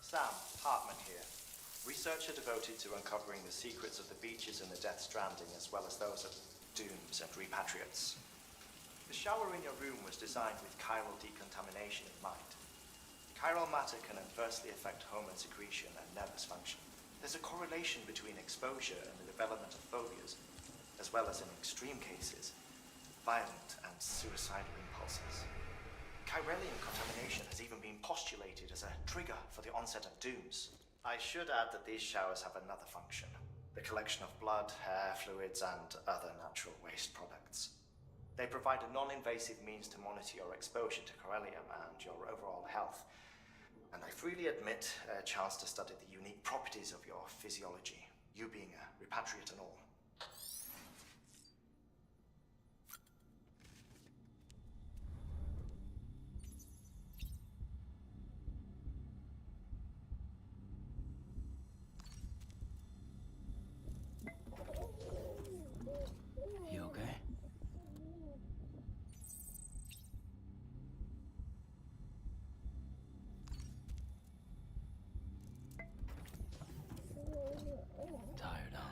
Sam, Hartman here. Researcher devoted to uncovering the secrets of the beaches in the Death Stranding, as well as those of dooms and repatriates. The shower in your room was designed with chiral decontamination in mind. Chiral matter can adversely affect hormone secretion and nervous function. There's a correlation between exposure and the development of phobias, as well as in extreme cases, violent and suicidal impulses. Chiralium contamination has even been postulated as a trigger for the onset of dooms. I should add that these showers have another function: the collection of blood, hair, fluids, and other natural waste products. They provide a non-invasive means to monitor your exposure to chiralium and your overall health, and I freely admit a chance to study the unique properties of your physiology, you being a repatriate and all. You okay? Tired, huh?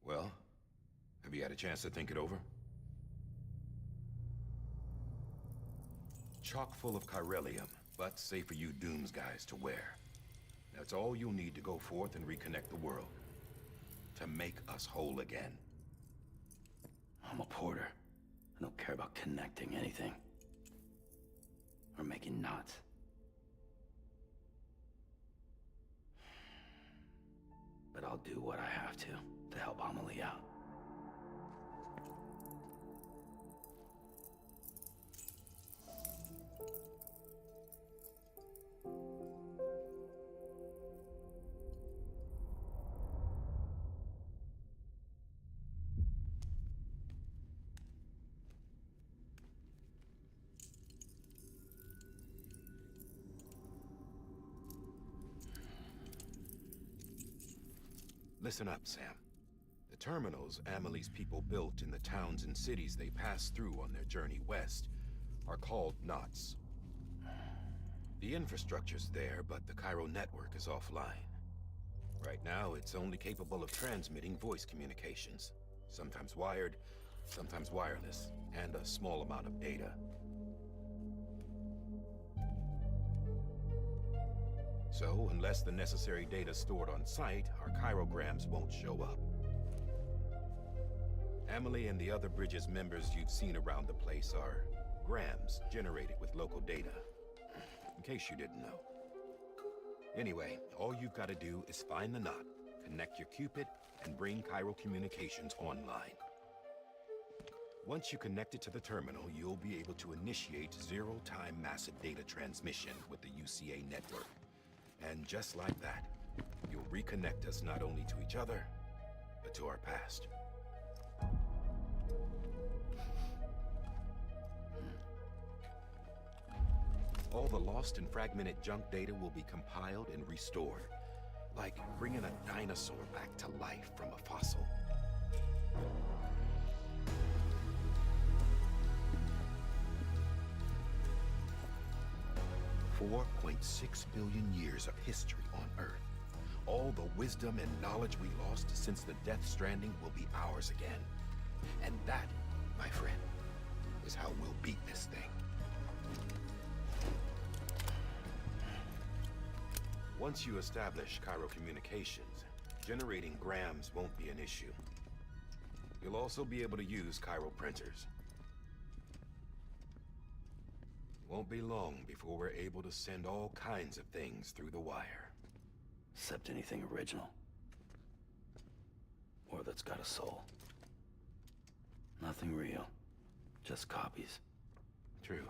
Well, have you had a chance to think it over? Chock full of chiralium, but safe for you Dooms guys to wear. That's all you'll need to go forth and reconnect the world. To make us whole again. I'm a porter. I don't care about connecting anything. Or making knots. But I'll do what I have to help Amelie out. Listen up, Sam. The terminals Amelie's people built in the towns and cities they passed through on their journey west are called knots. The infrastructure's there, but the Cairo network is offline. Right now, it's only capable of transmitting voice communications. Sometimes wired, sometimes wireless, and a small amount of data. So, unless the necessary data stored on site, our chirograms won't show up. Amelie and the other Bridges members you've seen around the place are grams generated with local data. In case you didn't know. Anyway, all you've got to do is find the knot, connect your Cupid, and bring Cairo communications online. Once you connect it to the terminal, you'll be able to initiate zero-time massive data transmission with the UCA network. And just like that, you'll reconnect us not only to each other, but to our past. All the lost and fragmented junk data will be compiled and restored, like bringing a dinosaur back to life from a fossil. 4.6 billion years of history on Earth. All the wisdom and knowledge we lost since the Death Stranding will be ours again. And that, my friend, is how we'll beat this thing. Once you establish Cairo communications, Generating grams won't be an issue. You'll also be able to use chiral printers. Won't be long before we're able to send all kinds of things through the wire. Except anything original. Or that's got a soul. Nothing real. Just copies. True.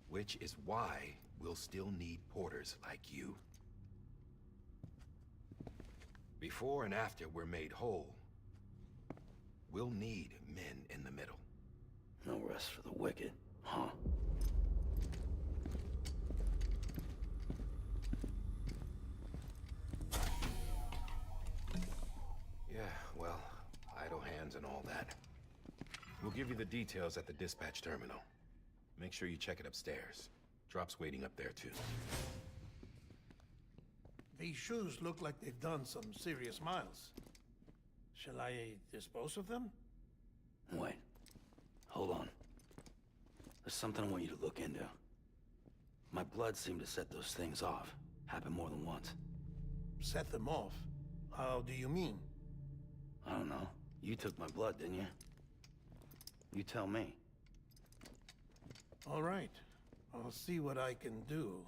Which is why we'll still need porters like you. Before and after we're made whole, we'll need men in the middle. No rest for the wicked, huh? Yeah, well, idle hands and all that. We'll give you the details at the dispatch terminal. Make sure you check it upstairs. Drop's waiting up there, too. These shoes look like they've done some serious miles. Shall I dispose of them? Wait. Hold on. There's something I want you to look into. My blood seemed to set those things off. Happened more than once. Set them off? How do you mean? I don't know. You took my blood, didn't you? You tell me. All right. I'll see what I can do.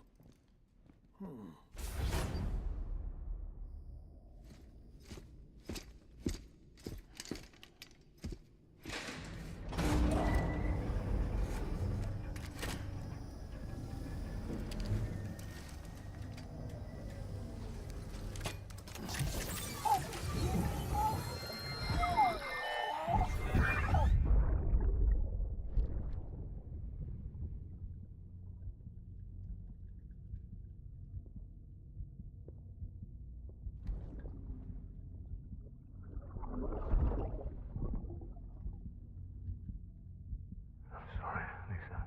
Sorry, Lisa.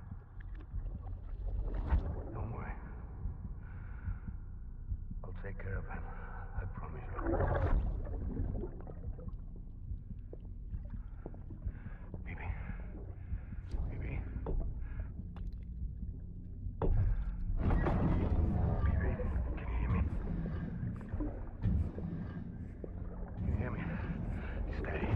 Don't worry. I'll take care of him. I promise you. Baby. Baby. Baby, can you hear me? Can you hear me? Steady.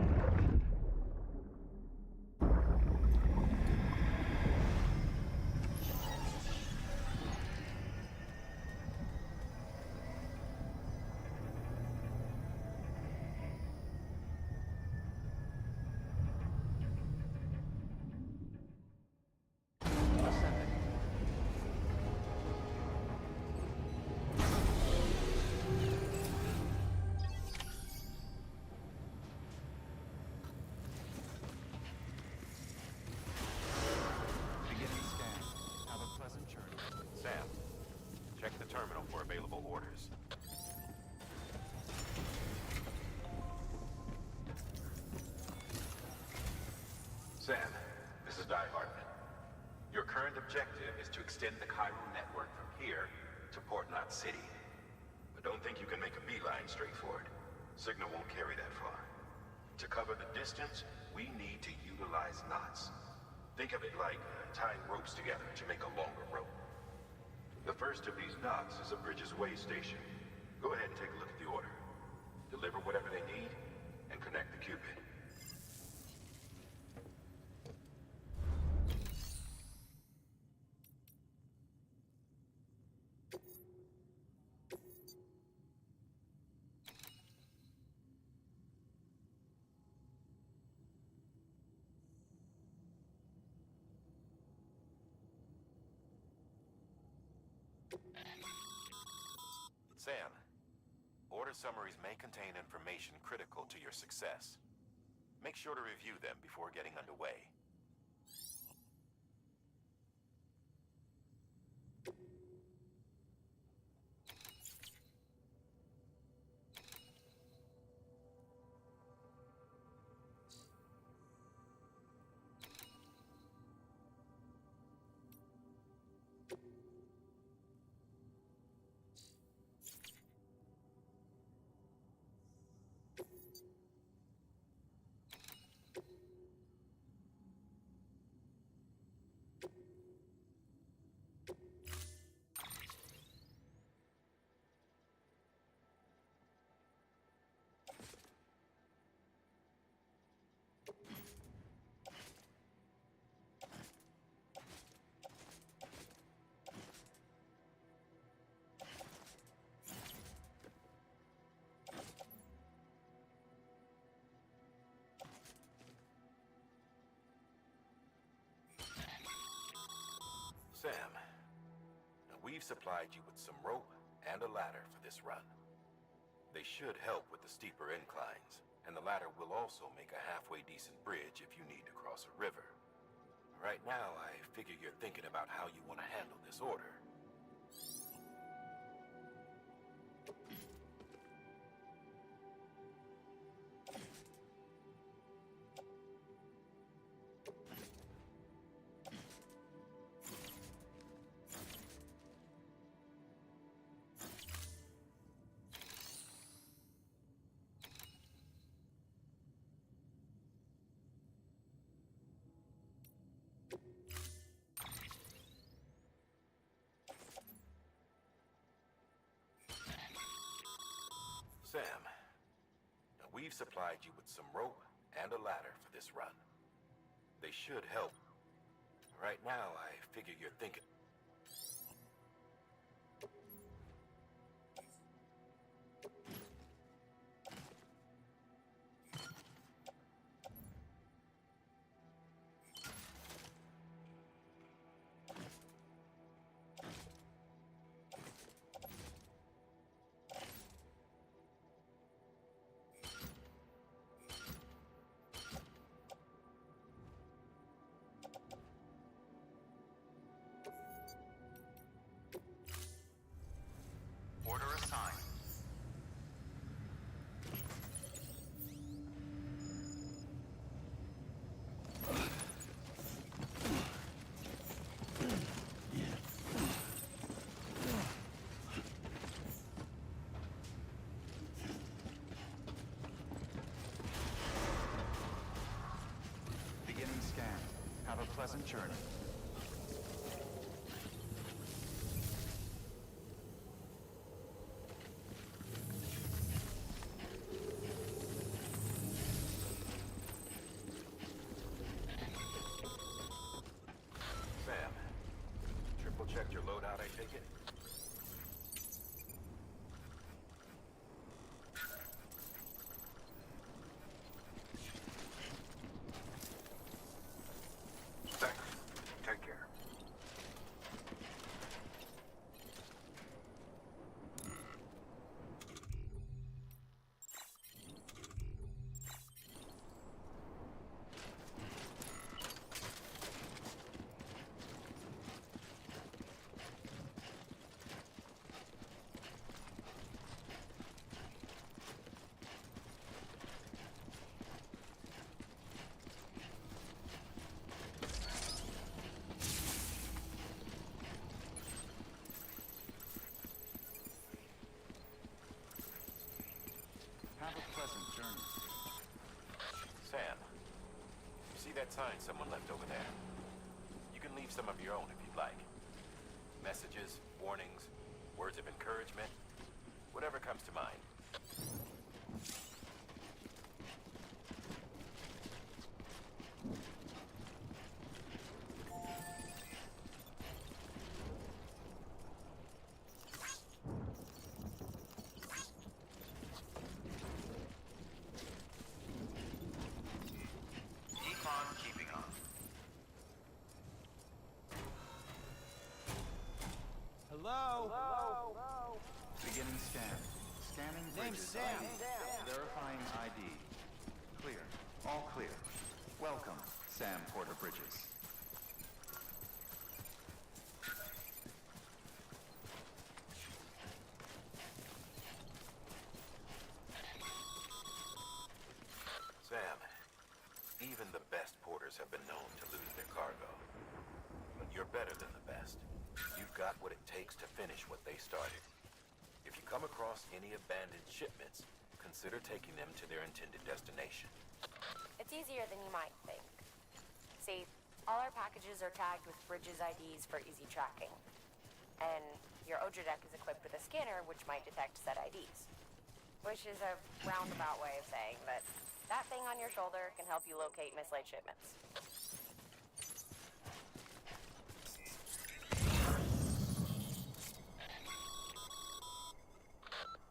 Sam, check the terminal for available orders. Sam, this is Die Hartman. Your current objective is to extend the chiral network from here to Port Knot City. But don't think you can make a beeline straight for it. Signal won't carry that far. To cover the distance, we need to utilize knots. Think of it like tying ropes together to make a longer rope. The first of these knots is a Bridges Way station. Go ahead and take a look at the order. Deliver whatever they need, and connect the Cupid. Sam, order summaries may contain information critical to your success. Make sure to review them before getting underway. we've supplied you with some rope and a ladder for this run. They should help with the steeper inclines, and the ladder will also make a halfway decent bridge if you need to cross a river. Right now, I figure you're thinking about how you want to handle this order. Sam, now we've supplied you with some rope and a ladder for this run. They should help. Right now, I figure you're thinking... Order assigned. Beginning scan. Have a pleasant journey. Sam, triple checked your loadout, I take it? Thanks. Take care. Have a pleasant journey. Sam, you see that sign someone left over there? You can leave some of your own if you'd like. Messages, warnings, words of encouragement, whatever comes to mind. Keep on keeping on. Hello? Beginning scan. Scanning bridges ID. Verifying ID. Clear. All clear. Welcome, Sam Porter Bridges. Sam, even the best porters have been known to lose their cargo. But you're better than the best. You've got what it takes to finish what they started. If you come across any abandoned shipments, consider taking them to their intended destination. It's easier than you might think. See, all our packages are tagged with Bridges IDs for easy tracking. And your Odra deck is equipped with a scanner which might detect said IDs. Which is a roundabout way of saying that that thing on your shoulder can help you locate mislaid shipments.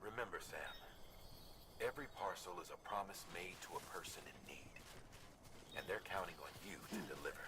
Remember, Sam, every parcel is a promise made to a person in need. And they're counting on you to deliver.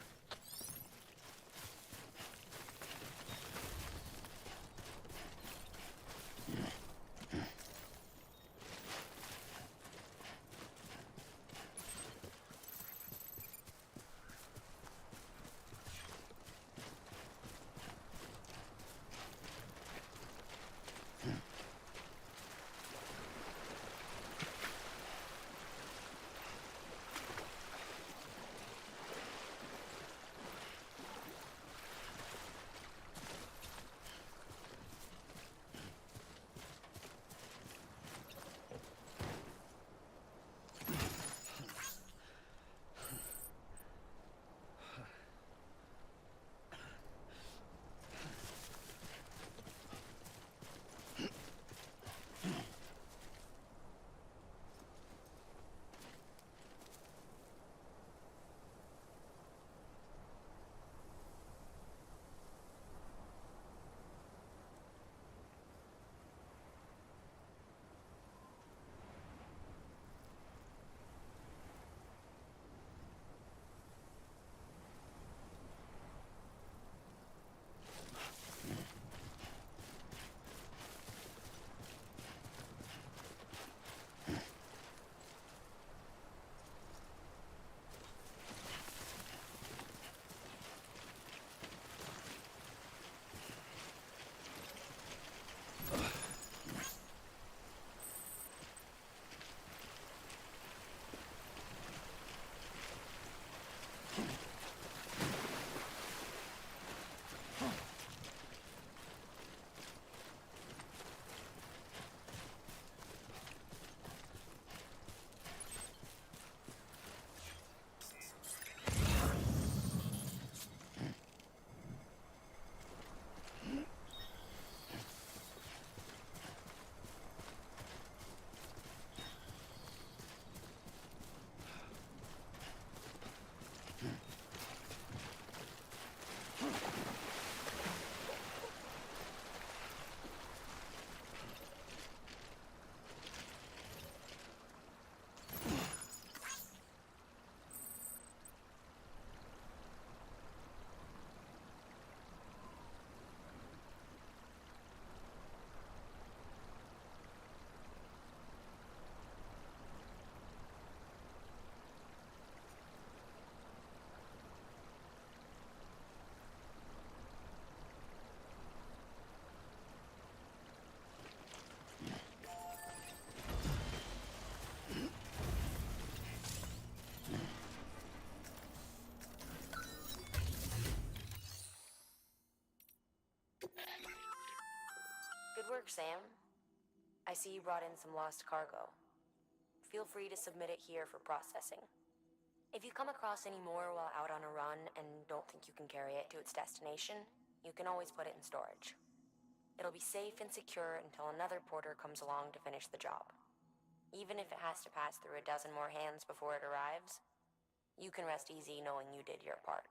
work, Sam. I see you brought in some lost cargo. Feel free to submit it here for processing. If you come across any more while out on a run and don't think you can carry it to its destination, you can always put it in storage. It'll be safe and secure until another porter comes along to finish the job. Even if it has to pass through a dozen more hands before it arrives, you can rest easy knowing you did your part.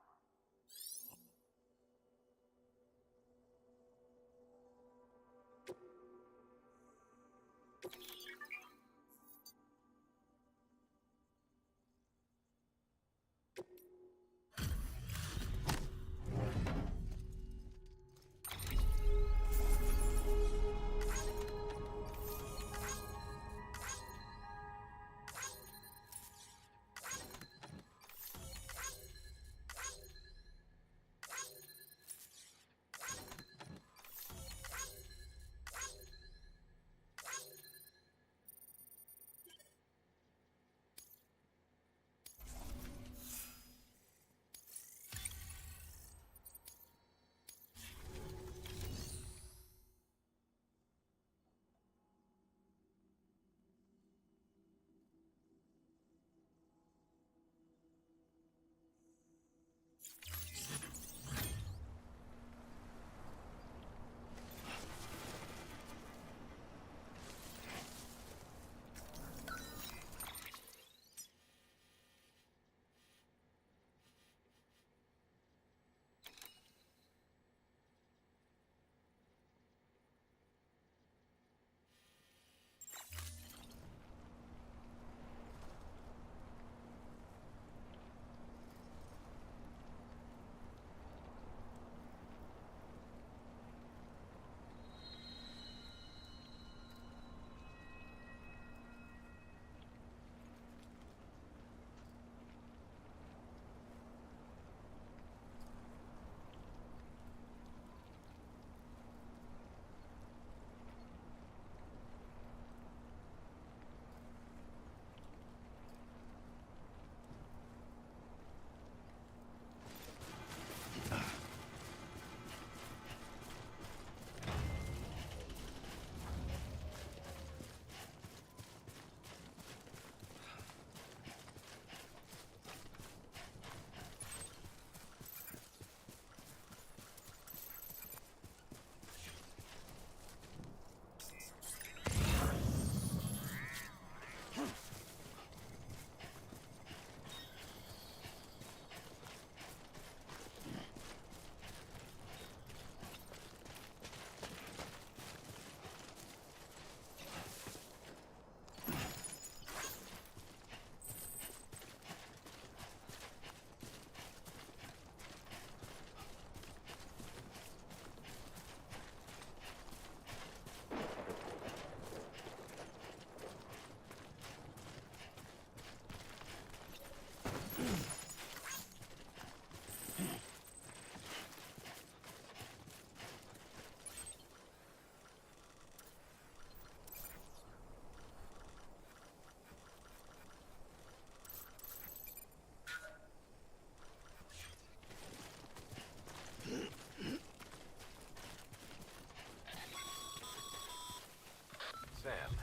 Sam,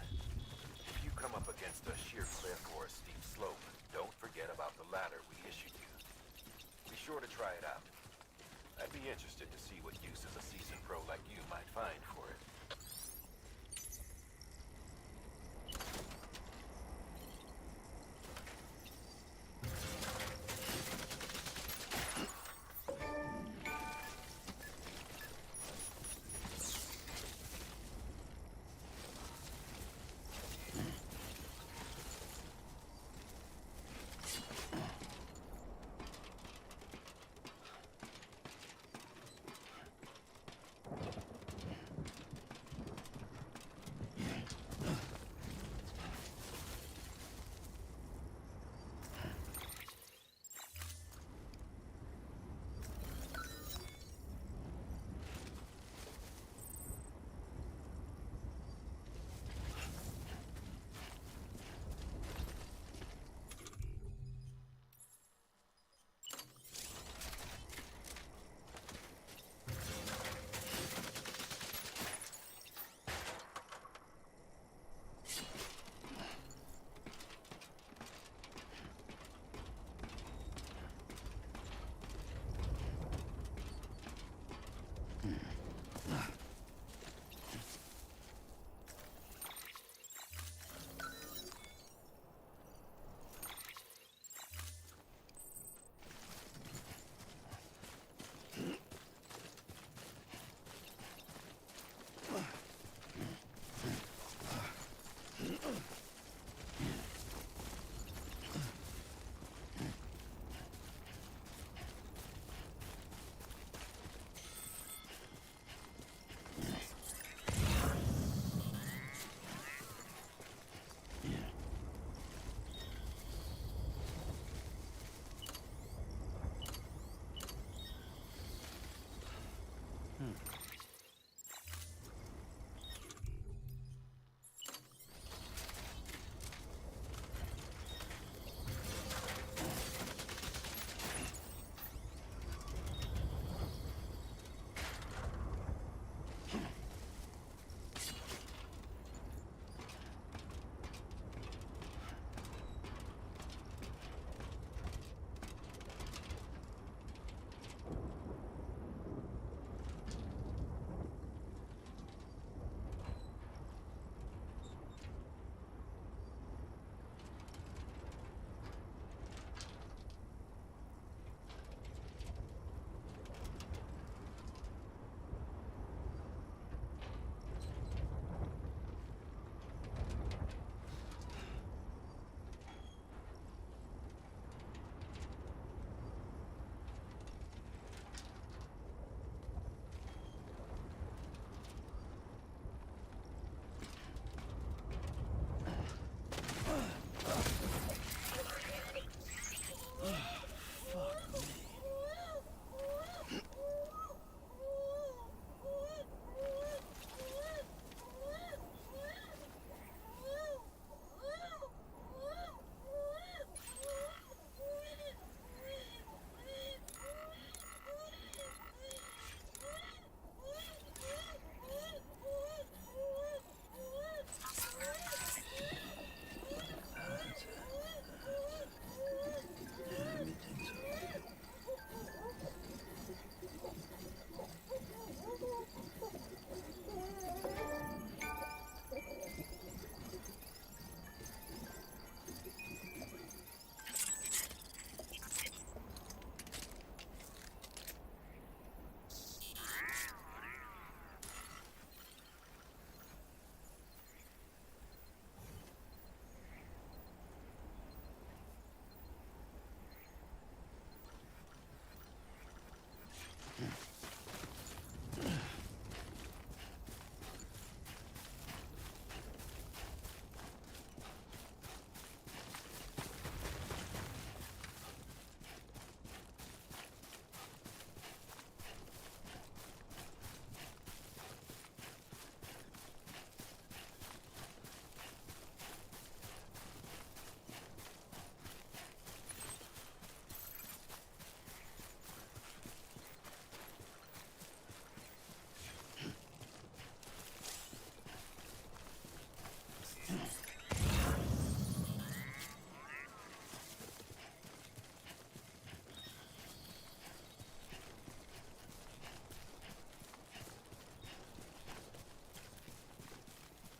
if you come up against a sheer cliff or a steep slope, don't forget about the ladder we issued you. Be sure to try it out. I'd be interested to see what uses a seasoned pro like you might find for it.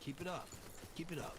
Keep it up. Keep it up.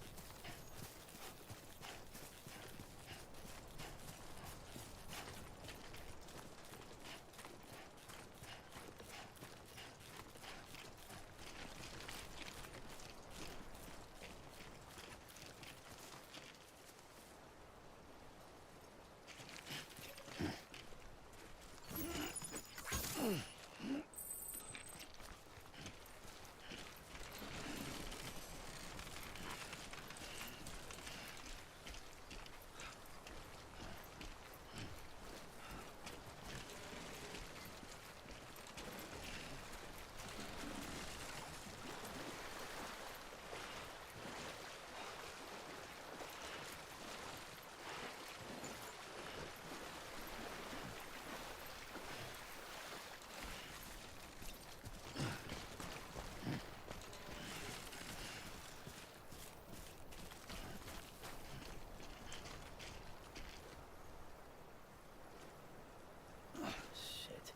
Shit.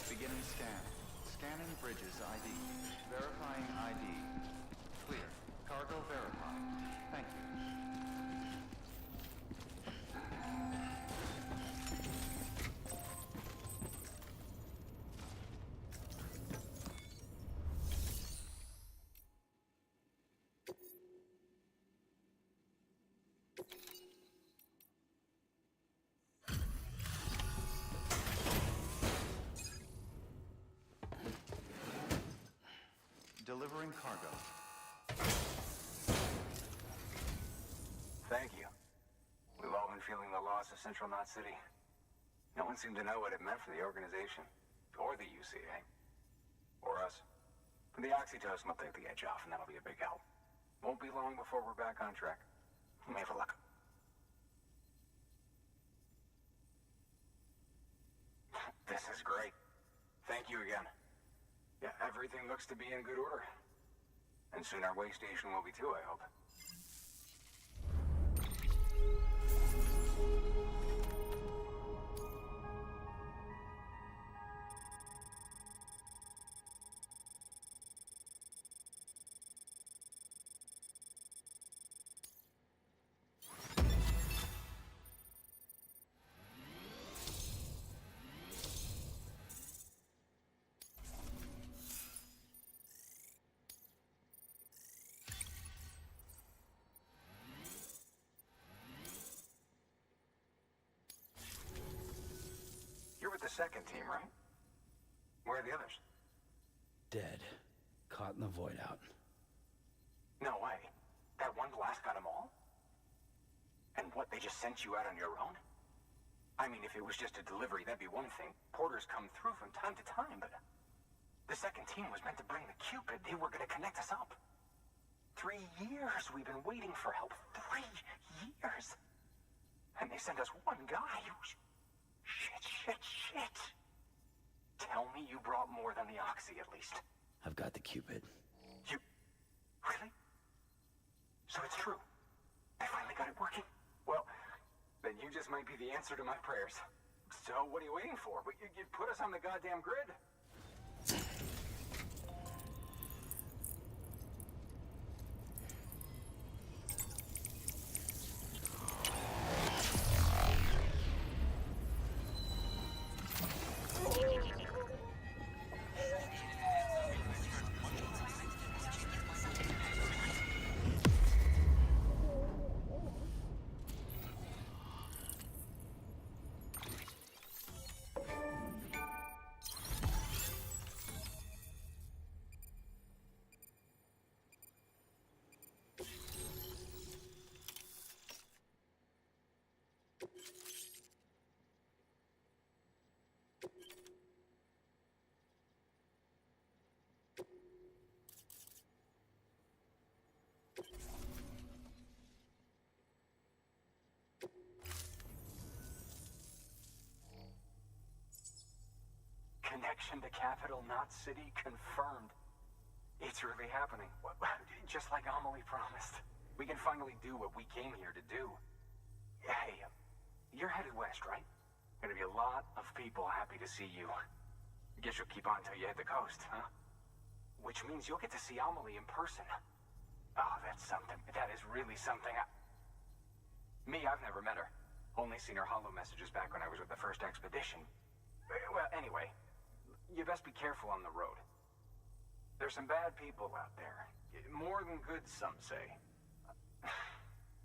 Beginning scan. Scanning bridges ID. Verifying ID. Clear. Cargo verified. Thank you. Delivering cargo. Thank you. We've all been feeling the loss of Central Knot City. No one seemed to know what it meant for the organization, or the UCA, or us. But the oxytocin will take the edge off, and that'll be a big help. Won't be long before we're back on track. We may have a luck. This is great. Thank you again. Yeah, everything looks to be in good order. And soon our way station will be too, I hope. You're with the second team, right? Where are the others? Dead. Caught in the void out. No way. That one blast got them all? And what, they just sent you out on your own? I mean, if it was just a delivery, that'd be one thing. Porters come through from time to time, but... The second team was meant to bring the Cupid. They were gonna connect us up. 3 years we've been waiting for help. 3 years! And they sent us one guy who's... Shit. Tell me you brought more than the Oxy, at least. I've got the Cupid. You... Really? So it's true. I finally got it working. Well, then you just might be the answer to my prayers. So what are you waiting for? You put us on the goddamn grid. connection to capital, not city, confirmed. It's really happening. Just like Amelie promised. We can finally do what we came here to do. Hey, you're headed west, right? Gonna be a lot of people happy to see you. Guess you'll keep on till you hit the coast, huh? Which means you'll get to see Amelie in person. Oh, that's something. That is really something. Me, I've never met her. Only seen her holo messages back when I was with the first expedition. Well, anyway, you best be careful on the road. There's some bad people out there. More than good, some say.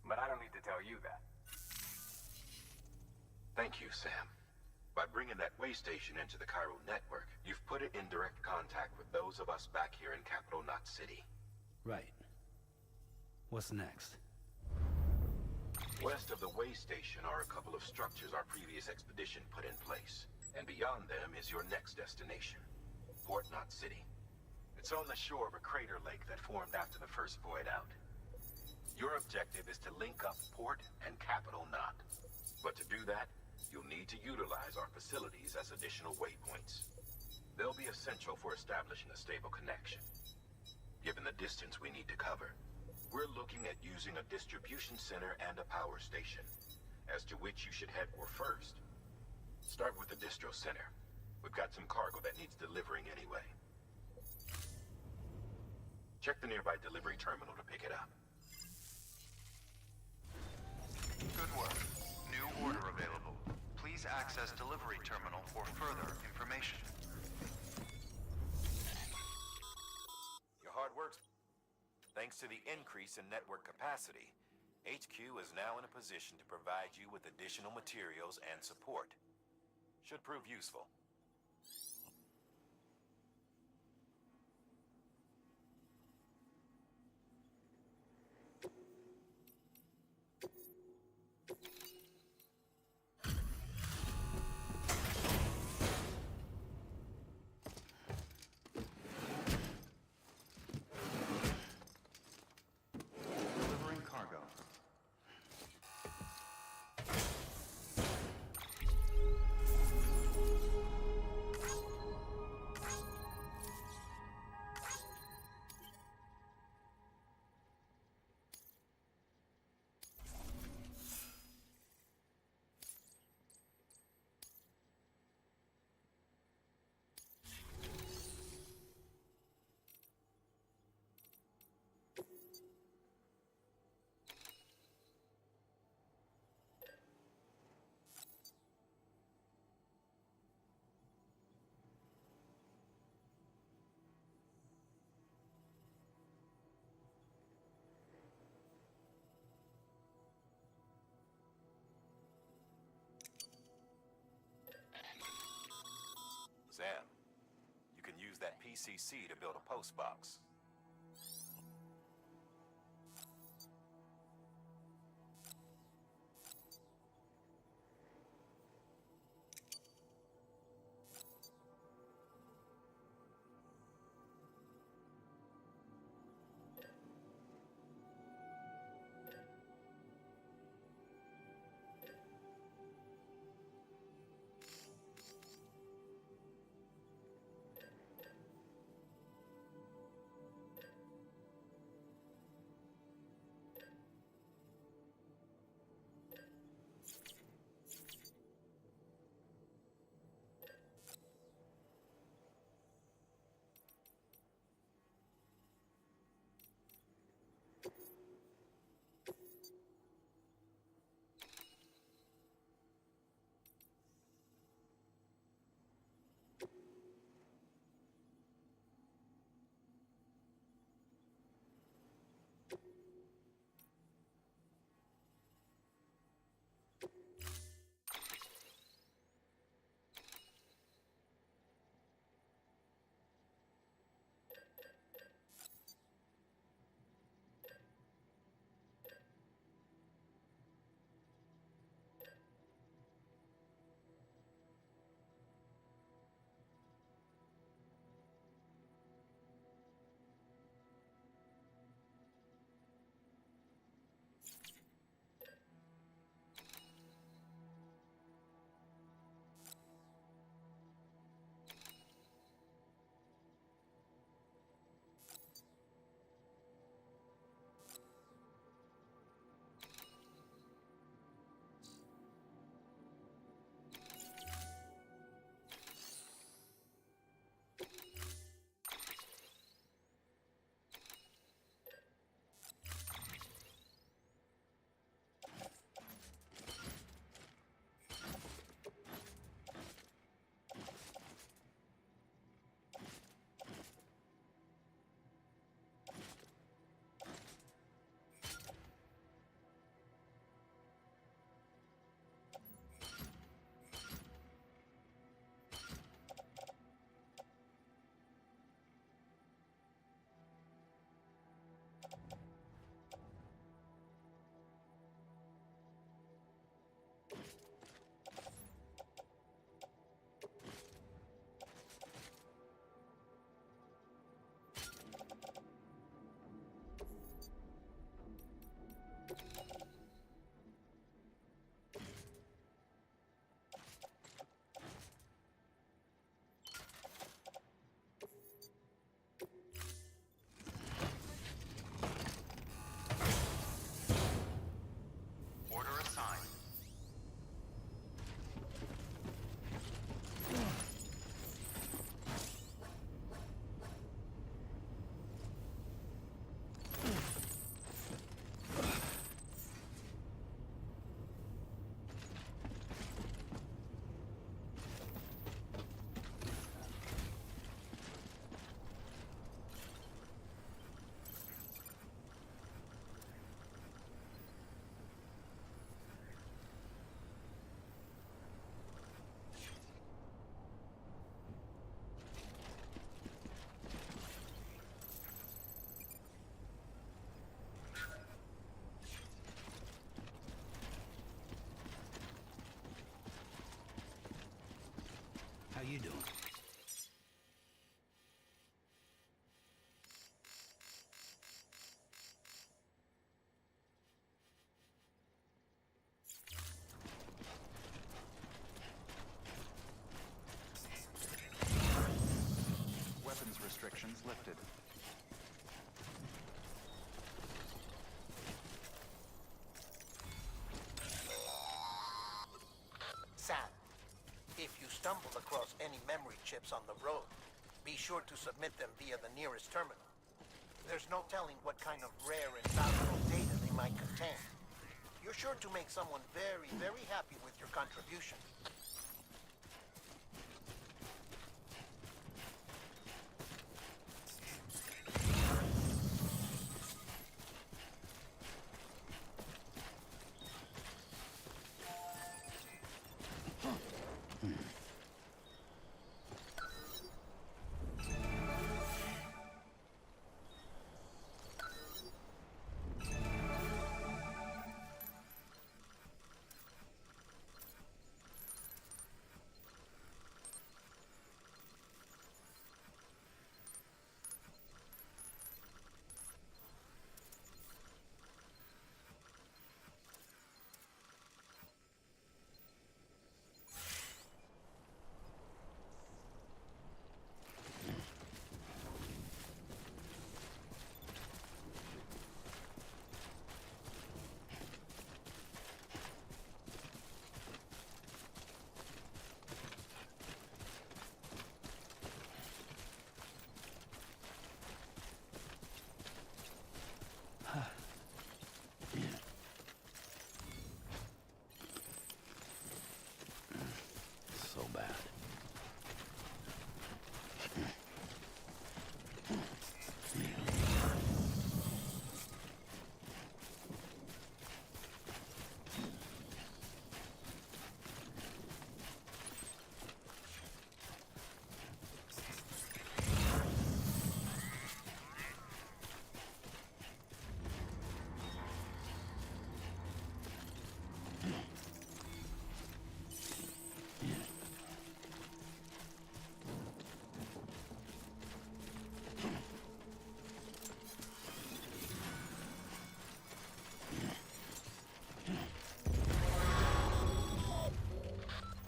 But I don't need to tell you that. Thank you, Sam. By bringing that way station into the Cairo network, you've put it in direct contact with those of us back here in Capital Knot City. Right. What's next? West of the way station are a couple of structures our previous expedition put in place. And beyond them is your next destination, Port Knot City. It's on the shore of a crater lake that formed after the first void out. Your objective is to link up Port and Capital Knot. But to do that, you'll need to utilize our facilities as additional waypoints. They'll be essential for establishing a stable connection. Given the distance we need to cover, we're looking at using a distribution center and a power station, as to which you should head for first. Start with the distro center. We've got some cargo that needs delivering anyway. Check the nearby delivery terminal to pick it up. Good work. New order available. Please access delivery terminal for further information. Your hard work's... Thanks to the increase in network capacity, HQ is now in a position to provide you with additional materials and support. Should prove useful. Delivering cargo. Sam, you can use that PCC to build a post box. ships on the road. Be sure to submit them via the nearest terminal. There's no telling what kind of rare and valuable data they might contain. You're sure to make someone very, very happy with your contribution. So bad.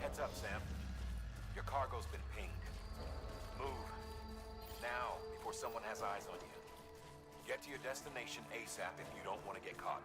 Heads up, Sam. Your cargo's been pinged. Move. Now, before someone has eyes on you. Get to your destination ASAP if you don't want to get caught.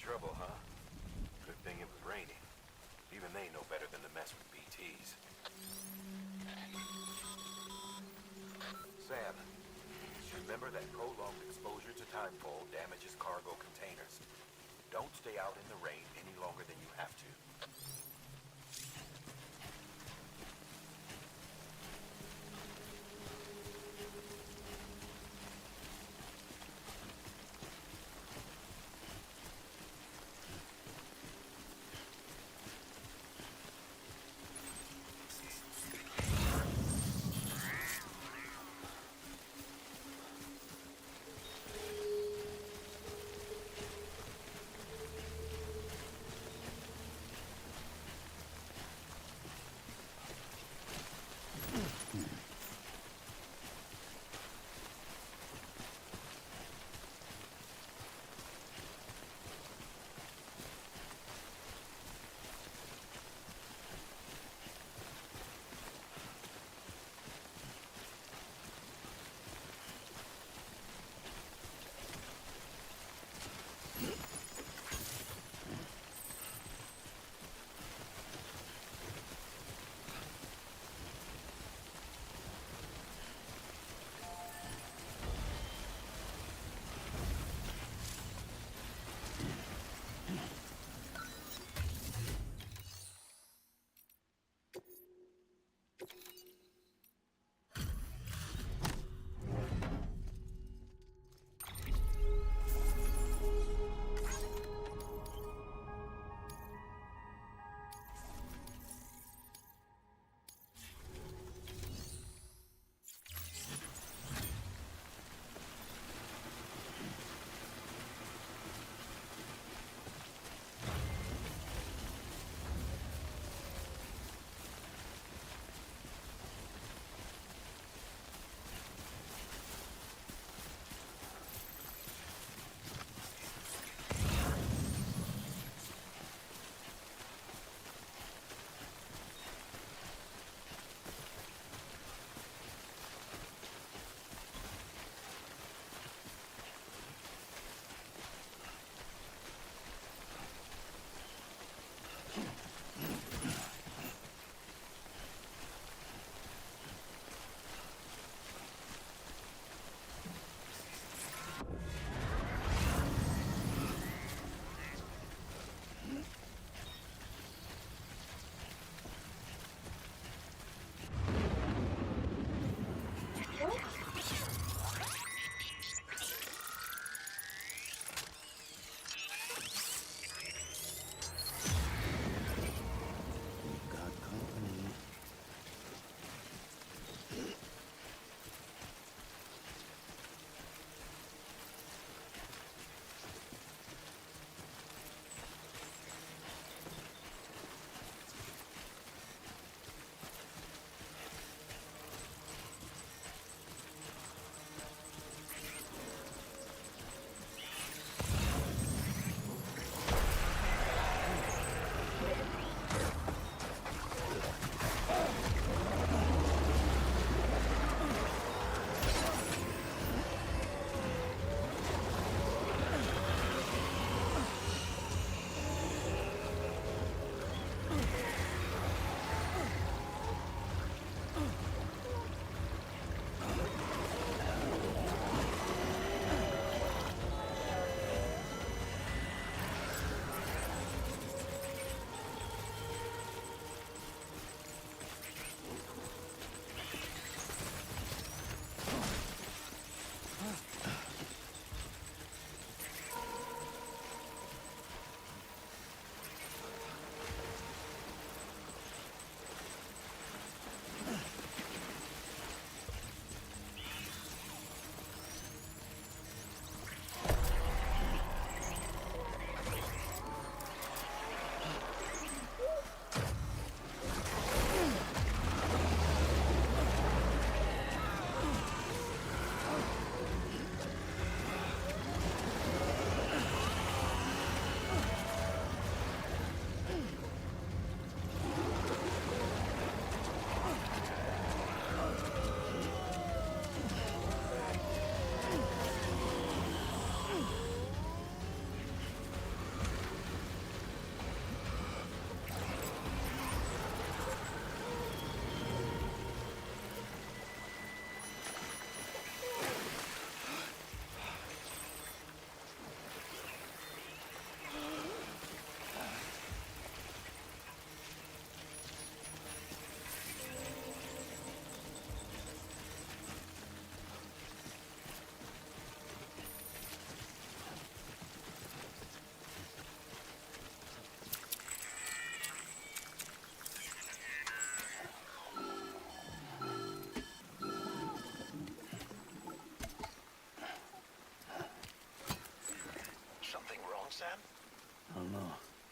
Trouble, huh? Good thing it was raining. Even they know better than to mess with BTs. Sam, remember that prolonged exposure to timefall damages cargo containers. Don't stay out in the rain any longer than you have to.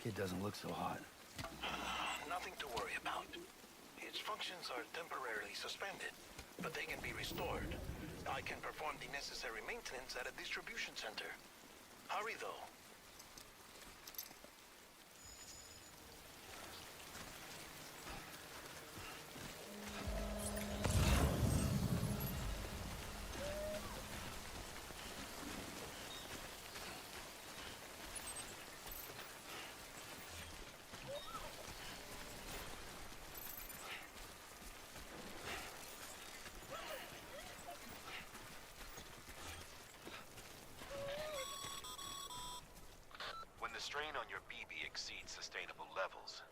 Kid doesn't look so hot. Nothing to worry about. Its functions are temporarily suspended, but they can be restored. I can perform the necessary maintenance at a distribution center. Hurry, though. The strain on your BB exceeds sustainable levels.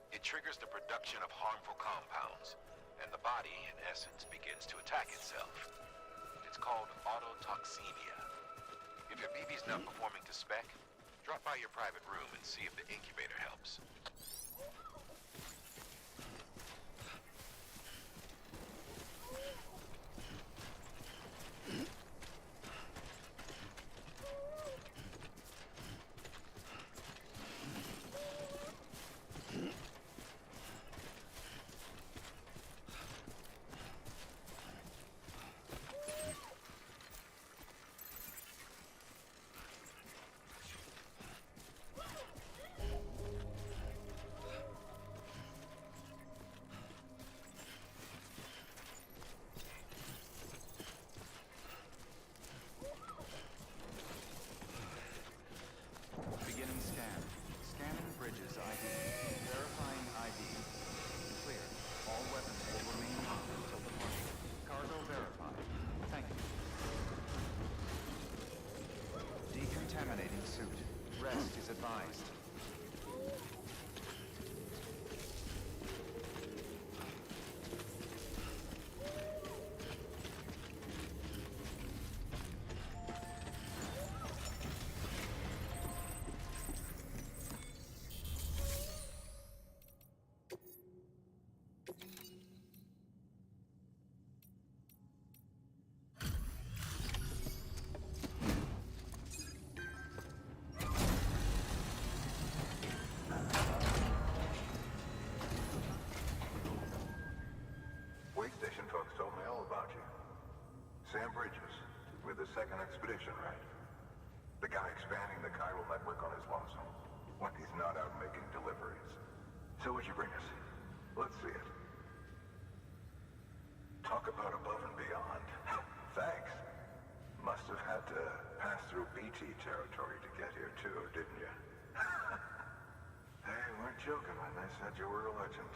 It triggers the production of harmful compounds, and the body, in essence, begins to attack itself. It's called autotoxemia. If your BB's not performing to spec, drop by your private room and see if the incubator helps. Beginning scan. Scanning bridges ID. Verifying ID. Clear. All weapons will remain on until departure. Cargo verified. Thank you. Decontaminating suit. Rest is advised. Station folks told me all about you. Sam Bridges, with the second expedition, right? The guy expanding the chiral network on his lonesome, when he's not out making deliveries. So what'd you bring us? Let's see it. Talk about above and beyond. Thanks. Must have had to pass through BT territory to get here too, didn't you? They weren't joking when they said you were a legend.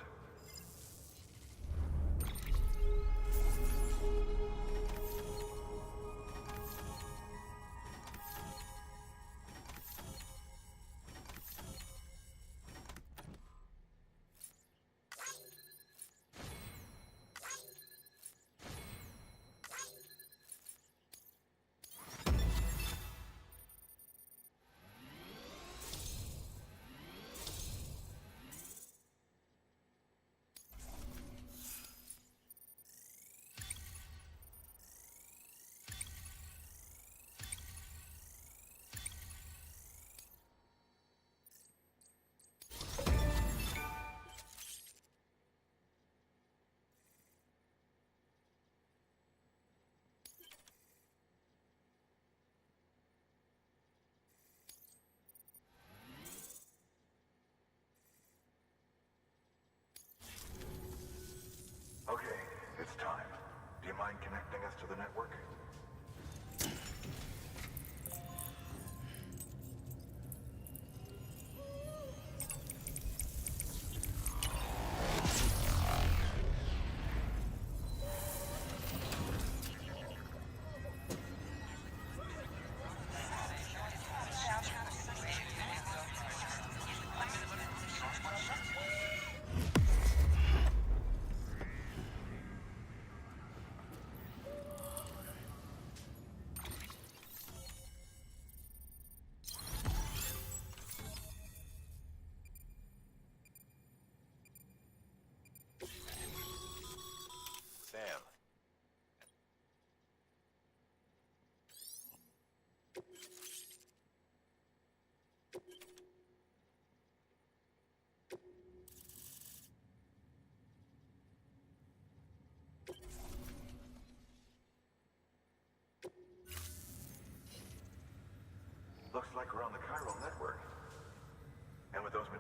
Okay, it's time. Do you mind connecting us to the network?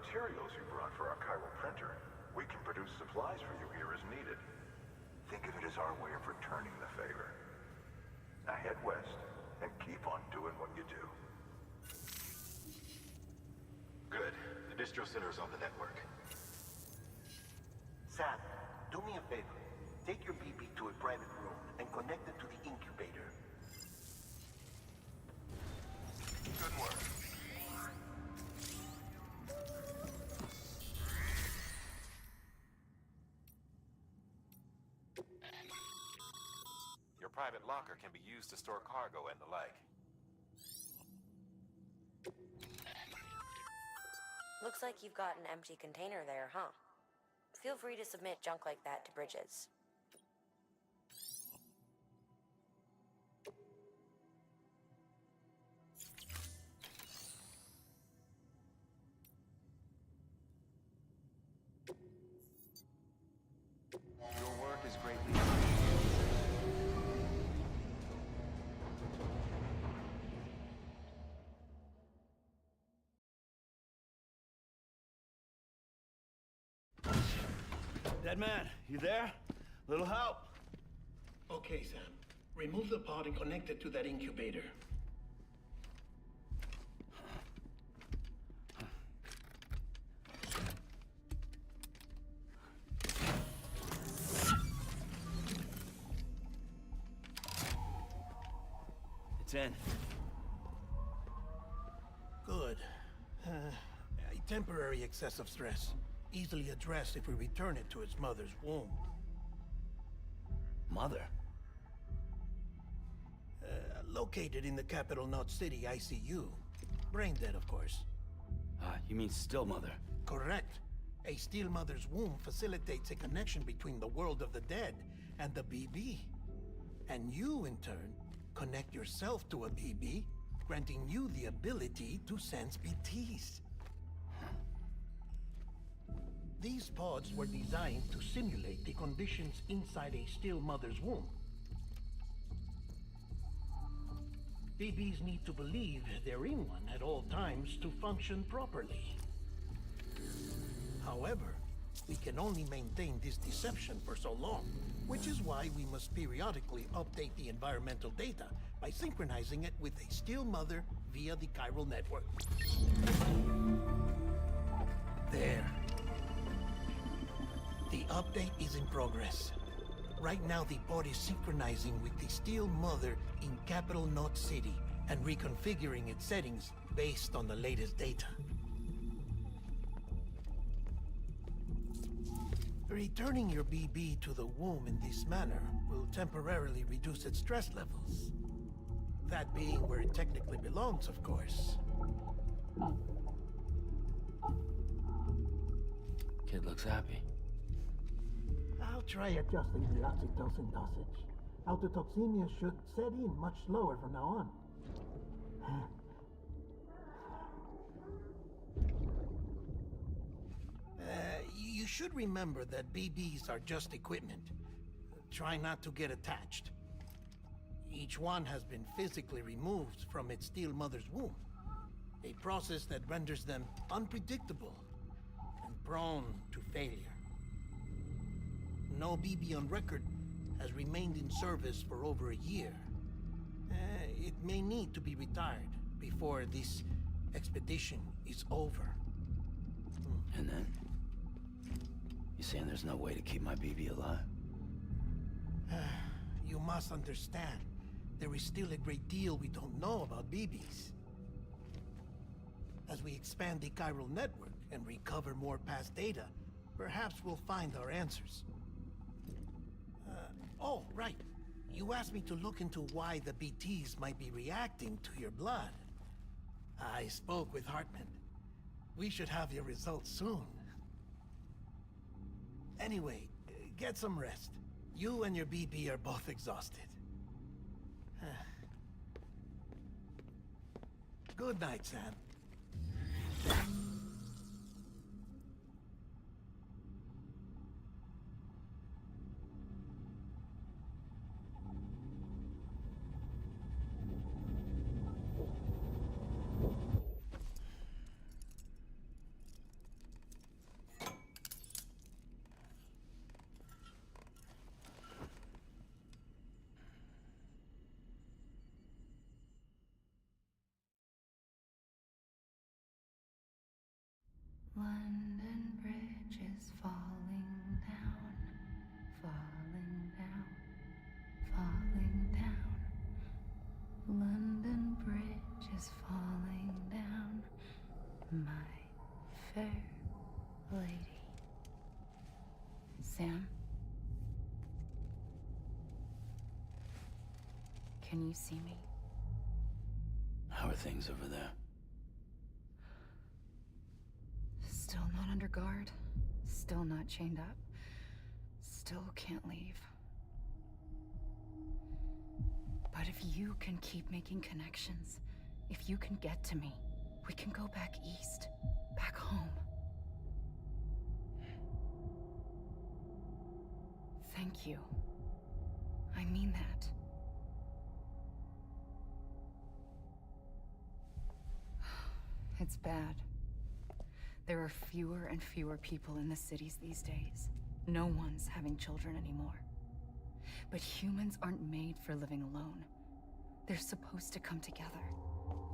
materials you brought for our chiral printer. We can produce supplies for you here as needed. Think of it as our way of returning the favor. Now head west and keep on doing what you do. Good. The distro center is on the network. Sam, do me a favor. Take your BB to a private room and connect it to the incubator. Good work. Your private locker can be used to store cargo and the like. Looks like you've got an empty container there, huh? Feel free to submit junk like that to Bridges. Your work is greatly appreciated. Dead man, you there? Little help? Okay, Sam. Remove the pod and connect it to that incubator. It's in. Good. A temporary excessive stress. Easily addressed if we return it to its mother's womb. Mother? Located in the capital Knot City ICU. Brain dead, of course. You mean still mother? Correct. A still mother's womb facilitates a connection between the world of the dead and the BB. And you, in turn, connect yourself to a BB, granting you the ability to sense BTs. These pods were designed to simulate the conditions inside a still mother's womb. BBs need to believe they're in one at all times to function properly. However, we can only maintain this deception for so long, which is why we must periodically update the environmental data by synchronizing it with a still mother via the chiral network. There. The update is in progress. Right now, the pod is synchronizing with the still mother in capital Knot City and reconfiguring its settings based on the latest data. Returning your BB to the womb in this manner will temporarily reduce its stress levels. That being where it technically belongs, of course. Kid looks happy. I'll try adjusting the oxytocin dosage. Autotoxemia should set in much slower from now on. You should remember that BBs are just equipment. Try not to get attached. Each one has been physically removed from its still mother's womb. A process that renders them unpredictable and prone to failure. No BB on record has remained in service for over a year. It may need to be retired before this expedition is over. And then? You saying there's no way to keep my BB alive? You must understand, there is still a great deal we don't know about BBs. As we expand the chiral network and recover more past data, perhaps we'll find our answers. Oh, right. You asked me to look into why the BTs might be reacting to your blood. I spoke with Hartman. We should have your results soon. Anyway, get some rest. You and your BB are both exhausted. Good night, Sam. London Bridge is falling down, falling down, falling down. London Bridge is falling down, my fair lady. Sam? Can you see me? How are things over there? Still not under guard. Still not chained up. Still can't leave. But if you can keep making connections, if you can get to me, we can go back east. Back home. Thank you. I mean that. It's bad. There are fewer and fewer people in the cities these days. No one's having children anymore. But humans aren't made for living alone. They're supposed to come together,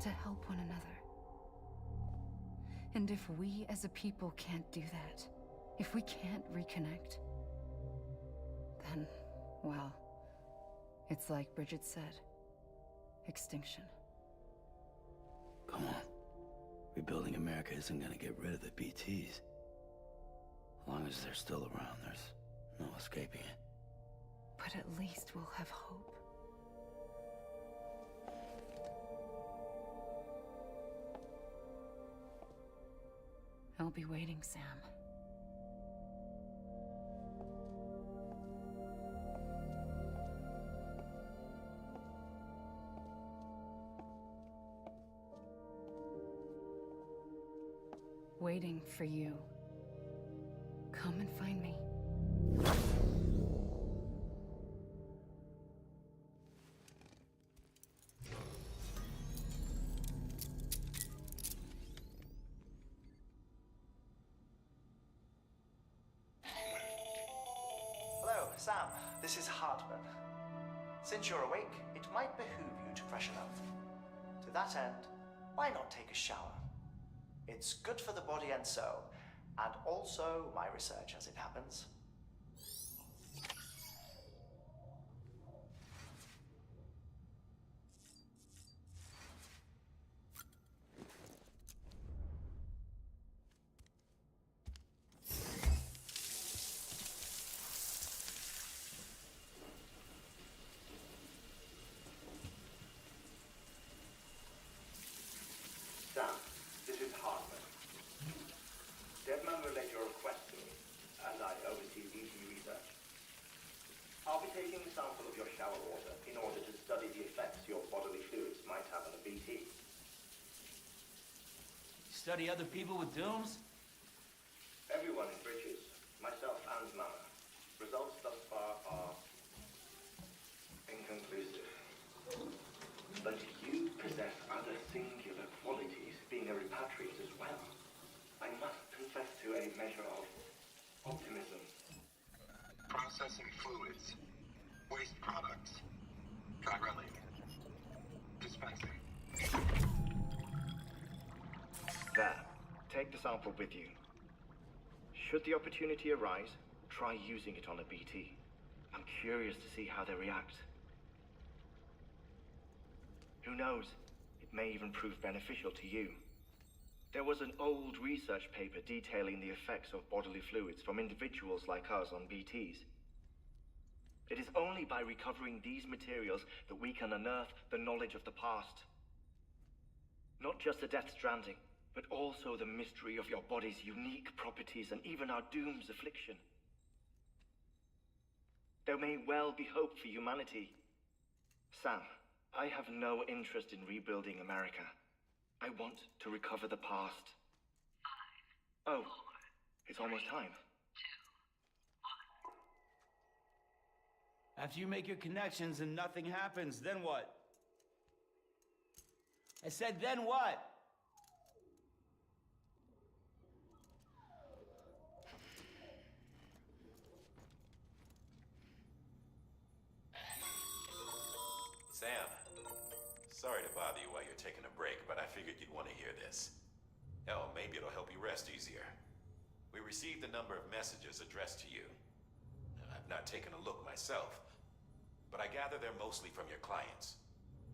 to help one another. And if we as a people can't do that, if we can't reconnect, then, well, it's like Bridget said, extinction. Come on. Rebuilding America isn't gonna get rid of the BTs. As long as they're still around, there's no escaping it. But at least we'll have hope. I'll be waiting, Sam. Waiting for you. Come and find me. Hello, Sam. This is Hartman. Since you're awake, it might behoove you to freshen up. To that end, why not take a shower? It's good for the body and soul, and also my research as it happens. Sam, this is Hartman. Deadman relayed your request to me, as I oversee BT research. I'll be taking a sample of your shower water in order to study the effects your bodily fluids might have on a BT. Study other people with dooms? Everyone in Bridges, myself and Mama. Results thus far are inconclusive. But you possess other singular qualities, being a repatriate as well. I must confess to a measure of optimism. Processing fluids. Waste products. Try relic. Dispensing. There. Take the sample with you. Should the opportunity arise, try using it on a BT. I'm curious to see how they react. Who knows? It may even prove beneficial to you. There was an old research paper detailing the effects of bodily fluids from individuals like us on BTs. It is only by recovering these materials that we can unearth the knowledge of the past. Not just the Death Stranding, but also the mystery of your body's unique properties and even our doom's affliction. There may well be hope for humanity. Sam, I have no interest in rebuilding America. I want to recover the past. 5, oh, 4, it's almost time. 2, 1. After you make your connections and nothing happens, then what? I said, then what? Sam, sorry to bother you while you're taking a break, but I figured you'd want to hear this. Hell, maybe it'll help you rest easier. We received a number of messages addressed to you. I've not taken a look myself, but I gather they're mostly from your clients.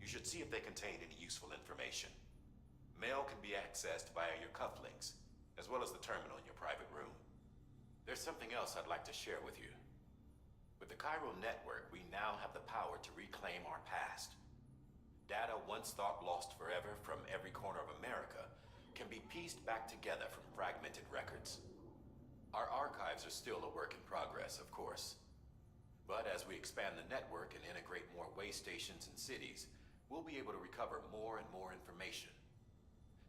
You should see if they contain any useful information. Mail can be accessed via your cufflinks, as well as the terminal in your private room. There's something else I'd like to share with you. With the Chiral network, we now have the power to reclaim our past. Data once thought lost forever from every corner of America can be pieced back together from fragmented records. Our archives are still a work in progress, of course. But as we expand the network and integrate more way stations and cities, we'll be able to recover more and more information,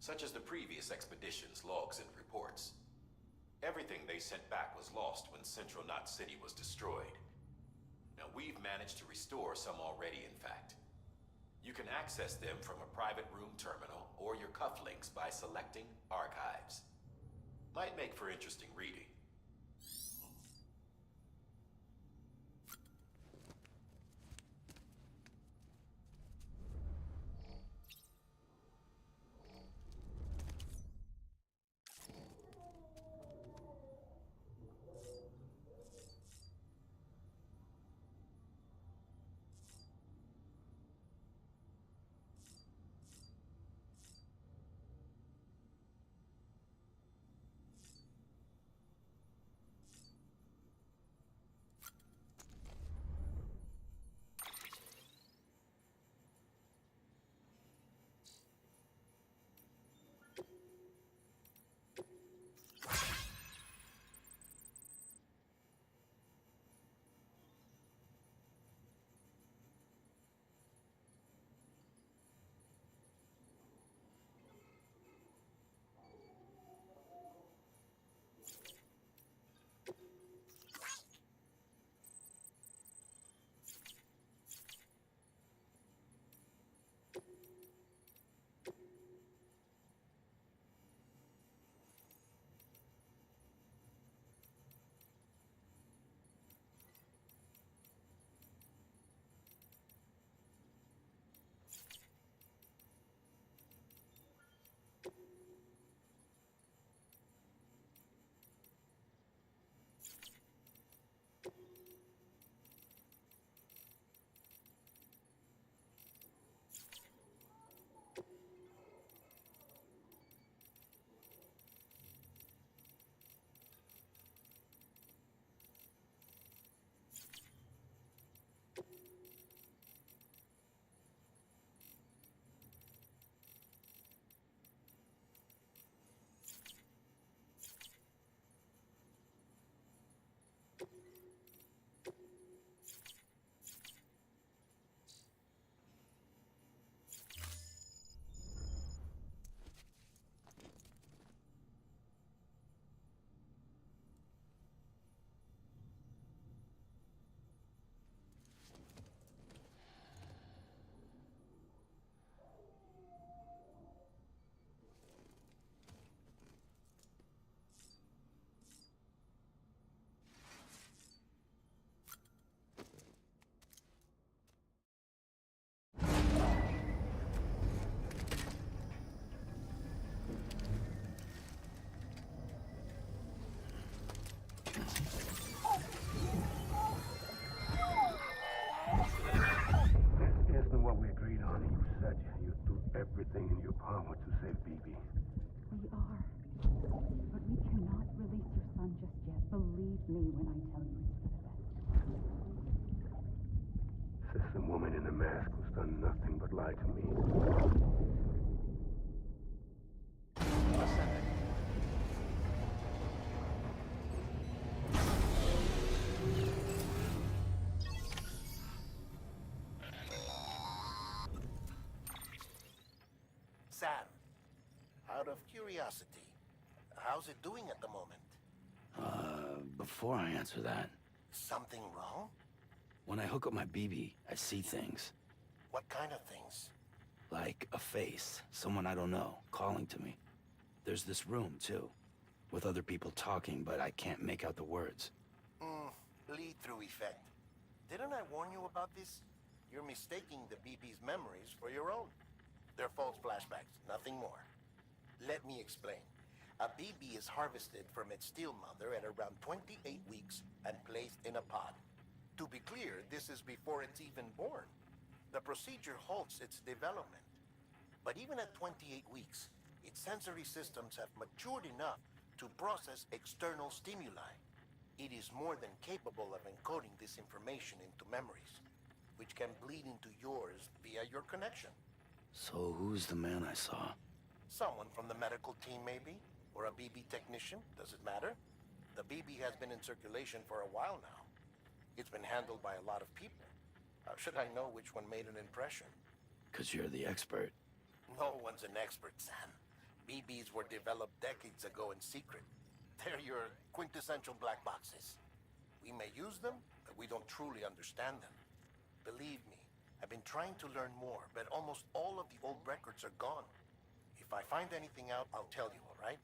such as the previous expedition's logs and reports. Everything they sent back was lost when Central Knot City was destroyed. Now we've managed to restore some already, in fact. You can access them from a private room terminal or your cufflinks by selecting Archives. Might make for interesting reading. everything in your power to save BB. We are. But we cannot release your son just yet. Believe me when I tell you it's for the best. Says the woman in the mask who's done nothing but lie to me. Sam, out of curiosity, how's it doing at the moment? Before I answer that, Something wrong? when I hook up my BB, I see things. What kind of things? Like a face, someone I don't know, calling to me. There's this room, too, with other people talking, but I can't make out the words. Bleed-through effect. Didn't I warn you about this? You're mistaking the BB's memories for your own. They're false flashbacks, nothing more. Let me explain. A BB is harvested from its steel mother at around 28 weeks and placed in a pod. To be clear, this is before it's even born. The procedure halts its development. But even at 28 weeks, its sensory systems have matured enough to process external stimuli. It is more than capable of encoding this information into memories, which can bleed into yours via your connection. So who's the man I saw? Someone from the medical team, maybe? Or a BB technician? Does it matter? The BB has been in circulation for a while now. It's been handled by a lot of people. How should I know which one made an impression? 'Cause you're the expert. No one's an expert, Sam. BBs were developed decades ago in secret. They're your quintessential black boxes. We may use them, but we don't truly understand them. Believe me, I've been trying to learn more, but almost all of the old records are gone. If I find anything out, I'll tell you, all right?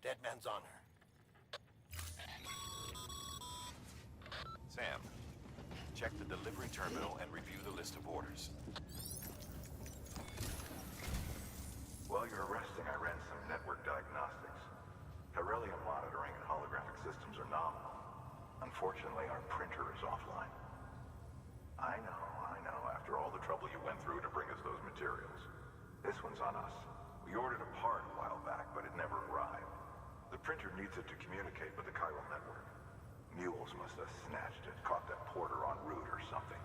Dead man's honor. Sam, check the delivery terminal and review the list of orders. While you're resting, I ran some network diagnostics. Beryllium monitoring and holographic systems are nominal. Unfortunately, our printer is offline. I know. After all the trouble you went through to bring us those materials. This one's on us. We ordered a part a while back, but it never arrived. The printer needs it to communicate with the chiral network. Mules must have snatched it, caught that porter en route or something.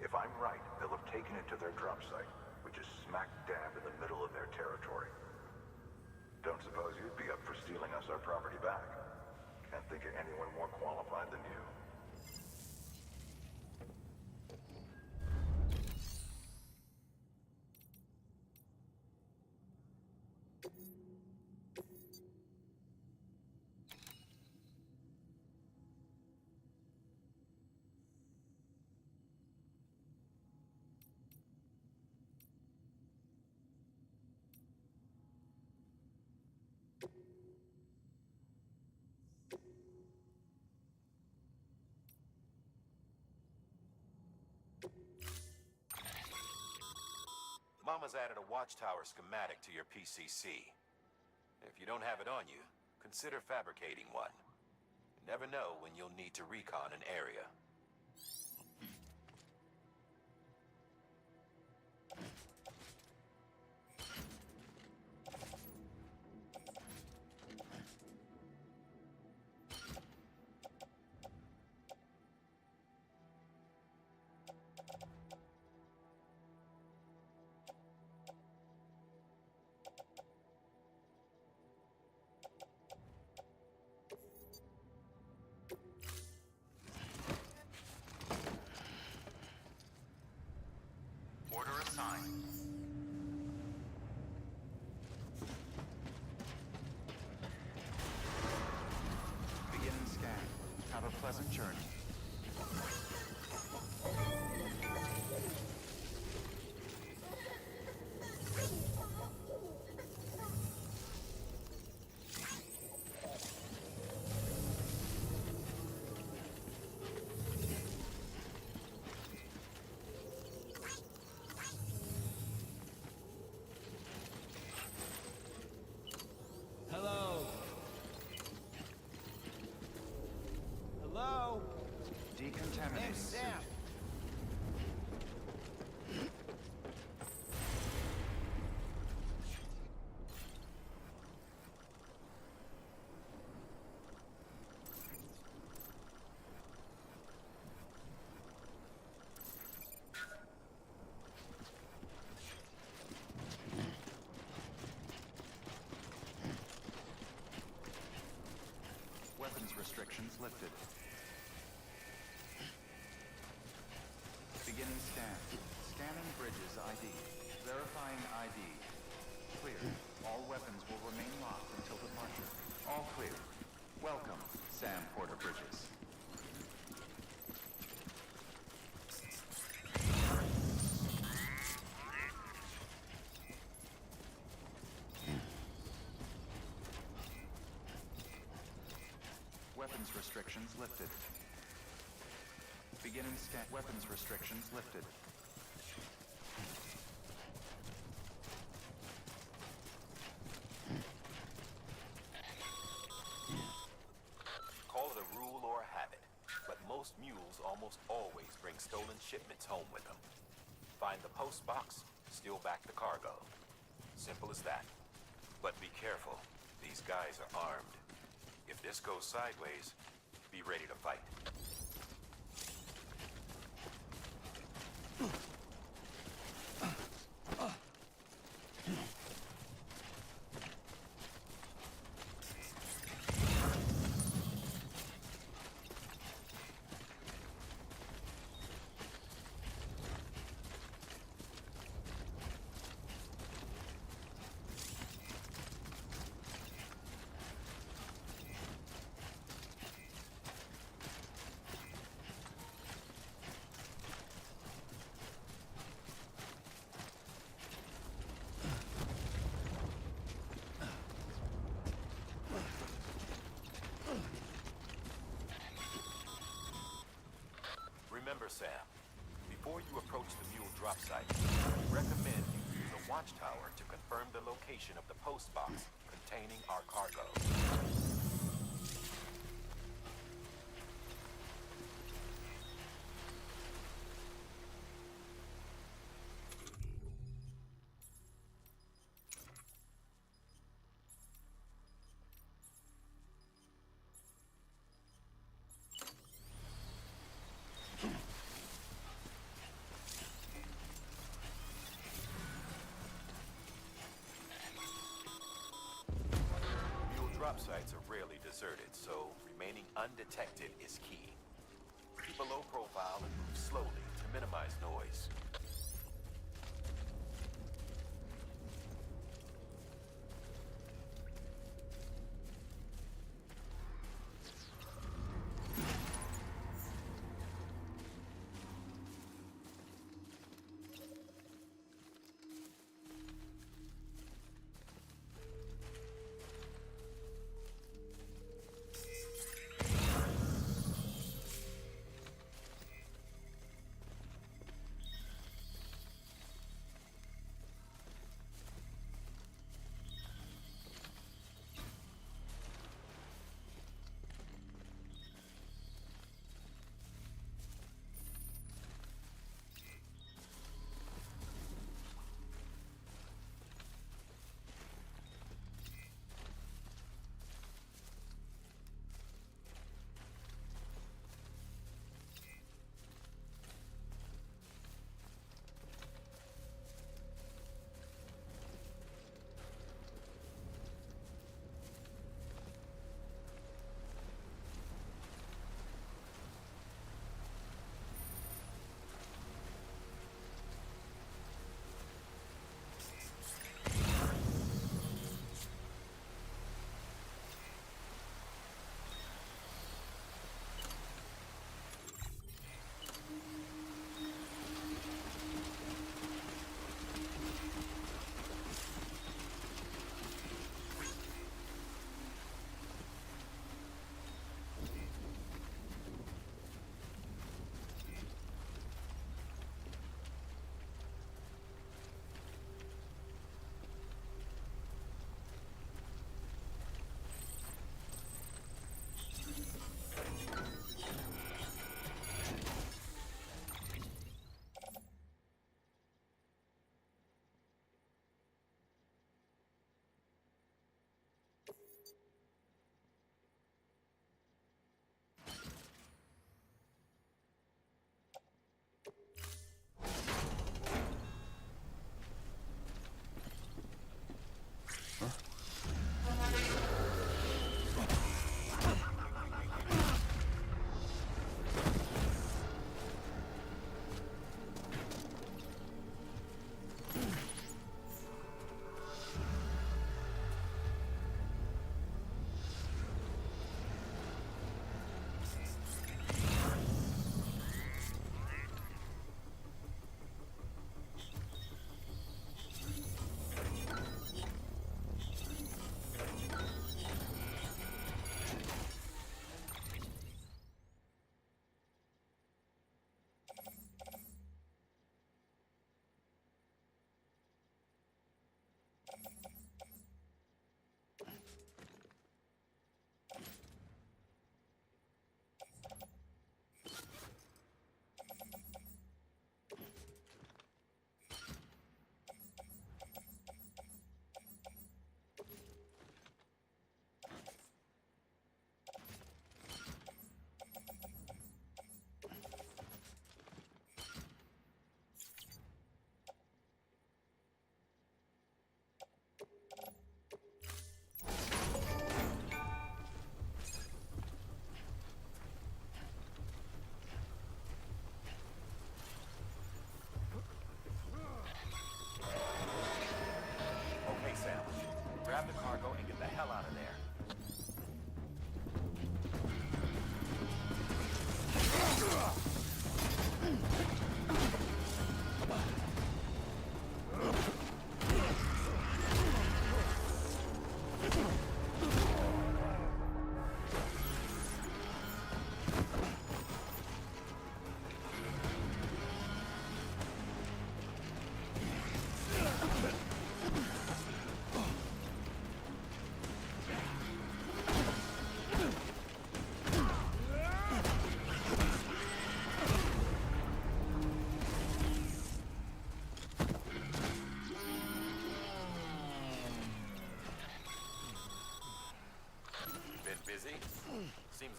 If I'm right, they'll have taken it to their drop site, which is smack dab in the middle of their territory. Don't suppose you'd be up for stealing us our property back? Can't think of anyone more qualified than you. Mama's added a watchtower schematic to your PCC. If you don't have it on you, consider fabricating one. You never know when you'll need to recon an area. Order assigned. Beginning scan. Have a pleasant journey. Hello? Hello? Decontaminating Name's suit. Sam. Weapons restrictions lifted. Beginning scan. Scanning bridges ID. Verifying ID. Clear. All weapons will remain locked until departure. All clear. Welcome, Sam Porter Bridges. Weapons restrictions lifted. Beginning scan. Weapons restrictions lifted. most mules almost always bring stolen shipments home with them. Find the post box, steal back the cargo. Simple as that. But be careful. These guys are armed. If this goes sideways, be ready to fight. Remember, Sam, before you approach the mule drop site, we recommend you use a watchtower to confirm the location of the post box containing our cargo. Drop sites are rarely deserted, so remaining undetected is key. Keep a low profile and move slowly to minimize noise.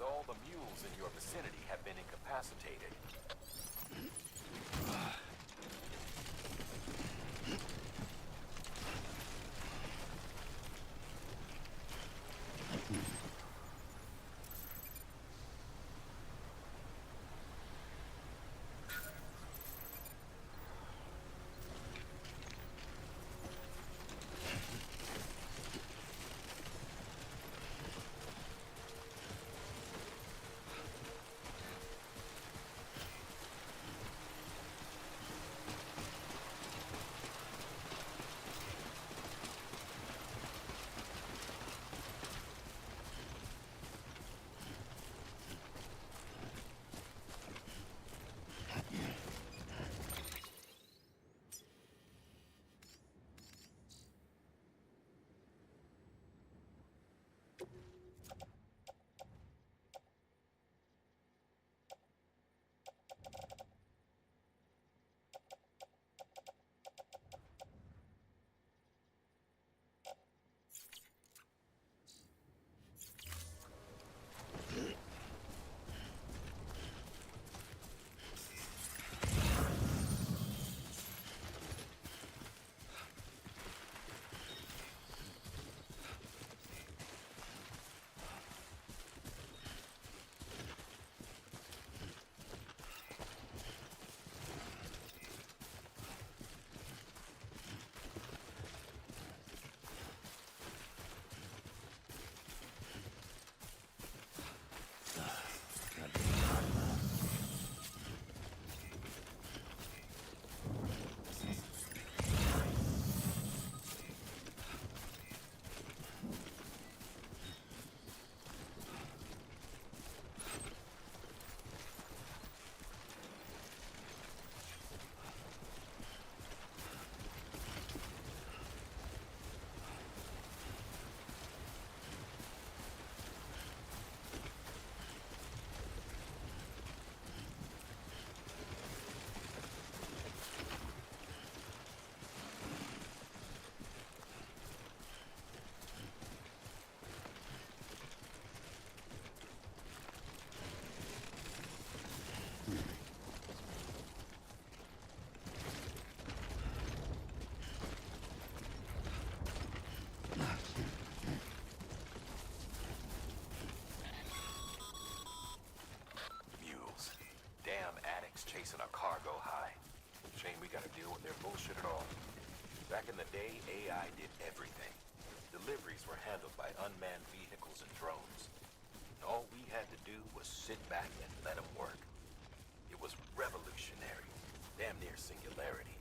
all the mules in your vicinity have been incapacitated. Chasing a cargo high. Shame we gotta deal with their bullshit at all. Back in the day, AI did everything. Deliveries were handled by unmanned vehicles and drones. And all we had to do was sit back and let them work. It was revolutionary. Damn near singularity.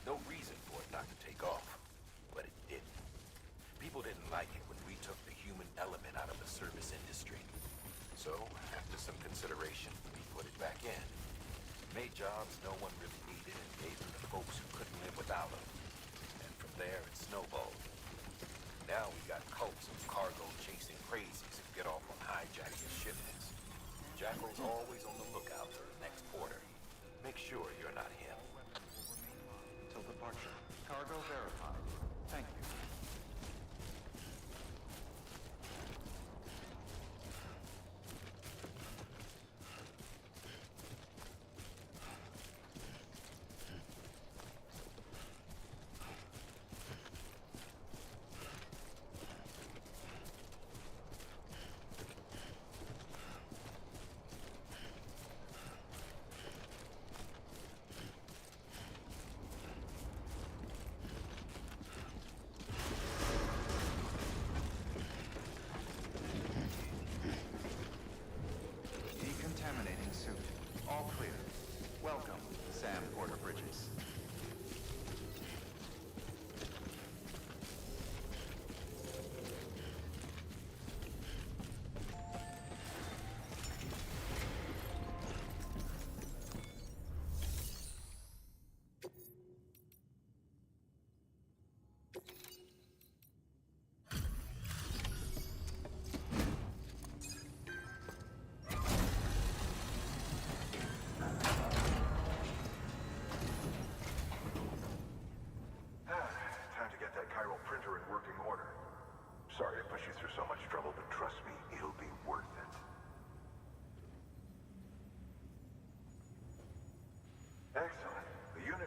No reason for it not to take off. But it didn't. People didn't like it when we took the human element out of the service industry. So, after some consideration, we put it back in. Made jobs no one really needed and gave them to folks who couldn't live without them. And from there, it snowballed. Now we got cults of cargo chasing crazies who get off on hijacking shipments. Jackal's always on the lookout for the next porter. Make sure you're not him. Till departure. Cargo verified. Thank you.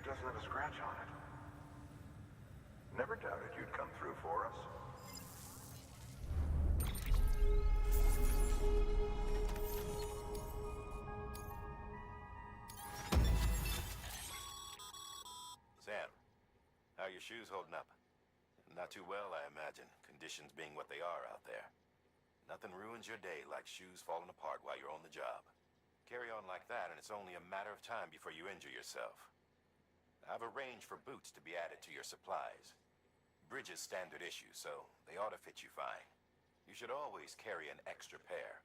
doesn't have a scratch on it. Never doubted you'd come through for us. Sam, how are your shoes holding up? Not too well, I imagine, conditions being what they are out there. Nothing ruins your day like shoes falling apart while you're on the job. Carry on like that, and it's only a matter of time before you injure yourself. I've arranged for boots to be added to your supplies. Bridges standard issue, so they ought to fit you fine. You should always carry an extra pair.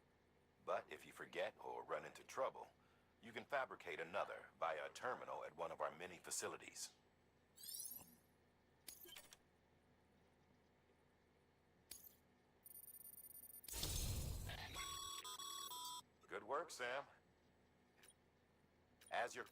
But if you forget or run into trouble, you can fabricate another via a terminal at one of our many facilities. Good work, Sam. As your...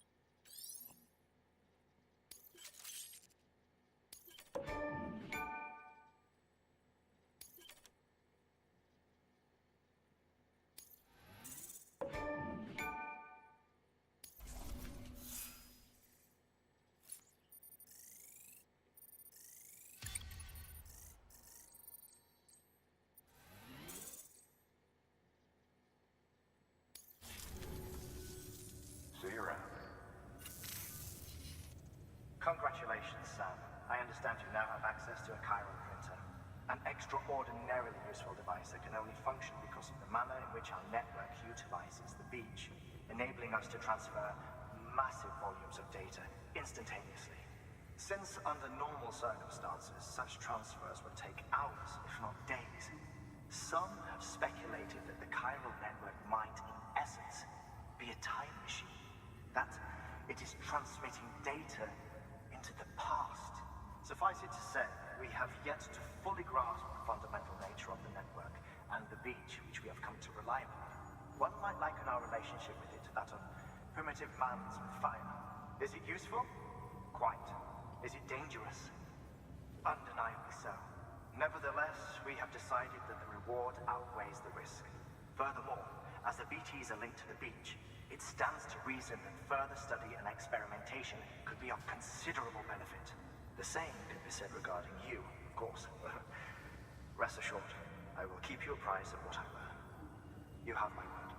See you around. Congratulations, Sam. I understand you now have access to a chiral printer. An extraordinarily useful device that can only function because of the manner in which our network utilizes the beach, enabling us to transfer massive volumes of data instantaneously. Since under normal circumstances, such transfers would take hours, if not days, some have speculated that the chiral network might, in essence, be a time machine. That it is transmitting data into the past. Suffice it to say, we have yet to fully grasp the fundamental nature of the network and the beach which we have come to rely upon. One might liken our relationship with it to that of primitive mans with fire. Is it useful? Quite. Is it dangerous? Undeniably so. Nevertheless, we have decided that the reward outweighs the risk. Furthermore, as the BTs are linked to the beach, it stands to reason that further study and experimentation could be of considerable benefit. The same could be said regarding you, of course. Rest assured, I will keep you apprised of what I learn. You have my word.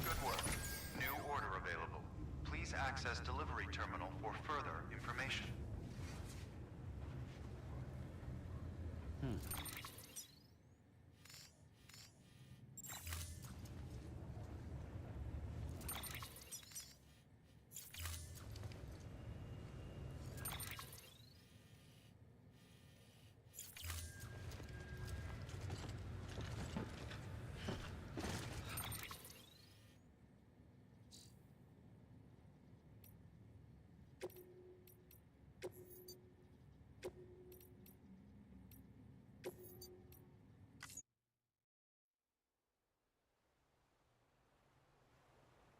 Good work. New order available. Please access delivery terminal for further information.